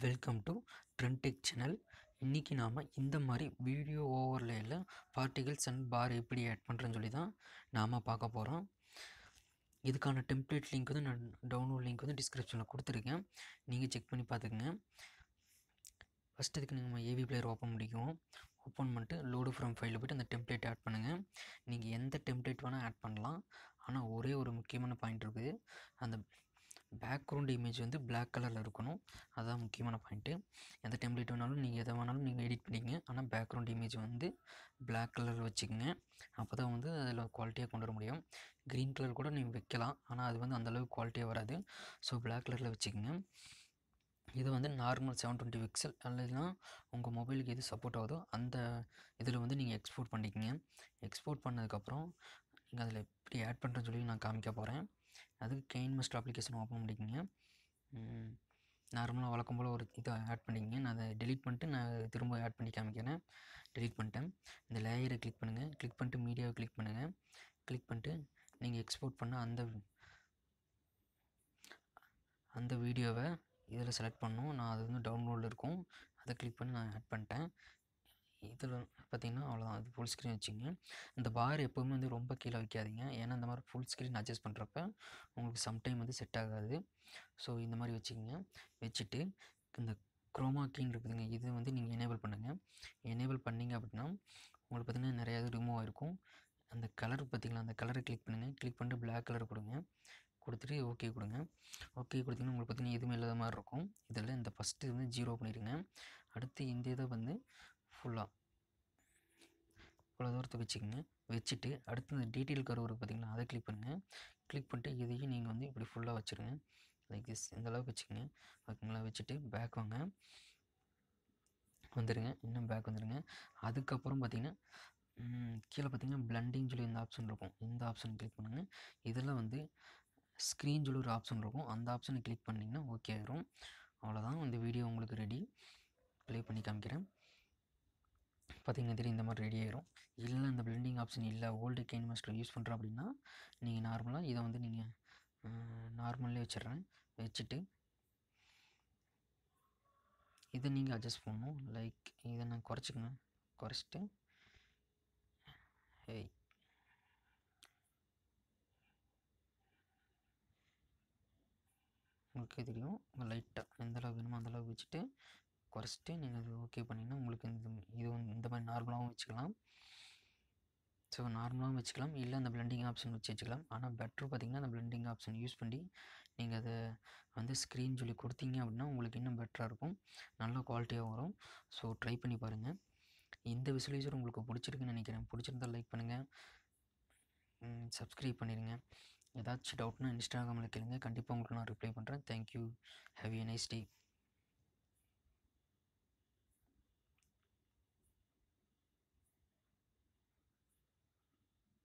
Welcome to ட்ரெண்டெக் channel. இன்றைக்கி நாம் இந்த மாதிரி வீடியோ ஓவர்லேயில் பார்ட்டிகல்ஸ் அண்ட் பார் எப்படி ஆட் பண்ணுறேன்னு சொல்லி தான் நாம் பார்க்க போகிறோம். இதுக்கான டெம்ப்ளேட் லிங்க் வந்து நான் டவுன்லோட் லிங்க் வந்து டிஸ்கிரிப்ஷனில் கொடுத்துருக்கேன், நீங்கள் செக் பண்ணி பார்த்துக்குங்க. ஃபஸ்ட்டு இதுக்கு நீங்கள் ஏவி பிளேயர் ஓப்பன் பண்ணிக்குவோம். ஓப்பன் பண்ணிட்டு லோடு ஃப்ரம் ஃபைலில் போய்ட்டு அந்த டெம்ப்ளேட் ஆட் பண்ணுங்கள். நீங்கள் எந்த டெம்ப்ளேட் வேணால் ஆட் பண்ணலாம், ஆனால் ஒரே ஒரு முக்கியமான பாயிண்ட் இருக்குது. அந்த பேக்ரவுண்ட் இமேஜ் வந்து பிளாக் கலரில் இருக்கணும், அதுதான் முக்கியமான பாயிண்ட்டு. எந்த டெம்ப்ளேட் வேணாலும் நீங்கள் எதை வேணாலும் நீங்கள் எடிட் பண்ணிங்க, ஆனால் பேக்ரவுண்ட் இமேஜ் வந்து பிளாக் கலரில் வச்சுக்கோங்க. அப்போ தான் வந்து அதில் குவாலிட்டியாக கொண்டு வர முடியும். க்ரீன் கலர் கூட நீங்கள் வைக்கலாம், ஆனால் அது வந்து அந்தளவுக்கு குவாலிட்டியாக வராது. ஸோ பிளாக் கலரில் வச்சுக்கோங்க. இது வந்து நார்மல் 720 பிக்சல் அல்லதுனா உங்கள் மொபைலுக்கு எது சப்போர்ட் ஆகுதோ அந்த இதில் வந்து நீங்கள் எக்ஸ்போர்ட் பண்ணிக்கோங்க. எக்ஸ்போர்ட் பண்ணதுக்கப்புறம் நீங்கள் அதில் எப்படி ஆட் பண்ணுறேன்னு சொல்லி நான் காமிக்க போகிறேன். அதுக்கு KineMaster அப்ளிகேஷன் ஓப்பன் பண்ணிக்கோங்க. நார்மலாக வழக்கம் போல் ஒரு இதை ஆட் பண்ணிக்கோங்க. நான் அதை டெலிட் பண்ணிட்டு நான் திரும்ப ஆட் பண்ணி காமிக்கிறேன். டெலிட் பண்ணிட்டேன். இந்த லேயரை கிளிக் பண்ணுங்கள். கிளிக் பண்ணிட்டு மீடியாவை கிளிக் பண்ணுங்கள். கிளிக் பண்ணிட்டு நீங்கள் எக்ஸ்போர்ட் பண்ண அந்த வீடியோவை இதில் செலக்ட் பண்ணணும். நான் அது வந்து டவுன்லோடில் இருக்கும், அதை கிளிக் பண்ணி நான் ஆட் பண்ணிட்டேன். இதில் பார்த்திங்கன்னா அவ்வளோதான், அது ஃபுல் ஸ்க்ரீன் வச்சுங்க. இந்த பார் எப்போவுமே வந்து ரொம்ப கீழே வைக்காதீங்க, ஏன்னா இந்த மாதிரி ஃபுல் ஸ்க்ரீன் அட்ஜஸ்ட் பண்ணுறப்ப உங்களுக்கு சம்டைம் வந்து செட் ஆகாது. ஸோ இந்த மாதிரி வச்சுக்கோங்க. வச்சுட்டு இந்த குரோமா கீன்னு இருக்குதுங்க, இது வந்து நீங்கள் எனேபிள் பண்ணுங்கள். எனேபிள் பண்ணிங்க அப்படின்னா உங்களுக்கு பார்த்திங்கன்னா நிறையா இது ரிமூவ் ஆகிருக்கும். அந்த கலர் பார்த்திங்களா, அந்த கலரை கிளிக் பண்ணுங்கள். கிளிக் பண்ணிட்டு பிளாக் கலர் கொடுங்க. கொடுத்துட்டு ஓகே கொடுங்க. ஓகே கொடுத்திங்கன்னா உங்களுக்கு பார்த்திங்கன்னா எதுவுமே இல்லாத மாதிரி இருக்கும். இதில் இந்த ஃபஸ்ட்டு வந்து 0 பண்ணிடுங்க. அடுத்து இந்த இதை வந்து ஃபுல்லாக இவ்வளோ தூரத்தை வச்சுக்கோங்க. வச்சுட்டு அடுத்து இந்த டீட்டெயில் கர்வ் இருக்குது பார்த்திங்களா, அதை கிளிக் பண்ணுங்கள். கிளிக் பண்ணிட்டு இதையும் நீங்கள் வந்து இப்படி ஃபுல்லாக வச்சுருங்க. லைக் திஸ், இந்த அளவுக்கு வச்சுக்கோங்க. ஓகேங்களா? வச்சுட்டு பேக் வாங்க, வந்துடுங்க. இன்னும் பேக் வந்துடுங்க. அதுக்கப்புறம் பார்த்திங்கன்னா கீழே பார்த்திங்கன்னா பிளண்டிங் சொல்லி இந்த ஆப்ஷன் இருக்கும், இந்த ஆப்ஷன் கிளிக் பண்ணுங்கள். இதில் வந்து ஸ்க்ரீன் சொல்லி ஒரு ஆப்ஷன் இருக்கும், அந்த ஆப்ஷனை கிளிக் பண்ணிங்கன்னா ஓகே ஆயிரும். அவ்வளோதான், இந்த வீடியோ உங்களுக்கு ரெடி. ப்ளே பண்ணி காமிக்கிறேன். பார்த்திங்கன்னா தெரியும், இந்த மாதிரி ரெடி ஆயிரும். இல்லை இந்த பிளெண்டிங் ஆப்ஷன் இல்லை, ஓல்டு KineMaster யூஸ் பண்ணுறோம் அப்படின்னா நீங்கள் நார்மலாக இதை வந்து நீங்கள் நார்மல்லே வச்சிடுறேன். வச்சுட்டு இதை நீங்கள் அட்ஜஸ்ட் பண்ணணும். லைக் இதை நான் குறைச்சிக்கங்க. குறைச்சிட்டு உங்களுக்கு தெரியும், லைட்டாக எந்த அளவுக்கு வேணுமோ அந்தளவுக்கு வச்சுட்டு குறைச்சிட்டு நீங்கள் அது ஓகே பண்ணிங்கன்னா உங்களுக்கு இது இந்த மாதிரி நார்மலாகவும் வச்சுக்கலாம். ஸோ நார்மலாகவும் வச்சுக்கலாம், இல்லை அந்த பிளெண்டிங் ஆப்ஷன் வச்சுக்கலாம். ஆனால் பெட்ரு பார்த்திங்கன்னா அந்த பிளெண்டிங் ஆப்ஷன் யூஸ் பண்ணி நீங்கள் அதை வந்து ஸ்க்ரீன் சொல்லி கொடுத்தீங்க அப்படின்னா உங்களுக்கு இன்னும் பெட்டராக இருக்கும், நல்ல குவாலிட்டியாக வரும். ஸோ ட்ரை பண்ணி பாருங்கள். இந்த விசுவலைசர் உங்களுக்கு பிடிச்சிருக்குன்னு நினைக்கிறேன். பிடிச்சிருந்தால் லைக் பண்ணுங்கள், சப்ஸ்கிரைப் பண்ணிடுங்க. ஏதாச்சும் டவுட்னா இன்ஸ்டாகிராமில் கேளுங்க, கண்டிப்பாக உங்களுக்கு நான் ரிப்ளை பண்ணுறேன். Thank you. Have a nice day.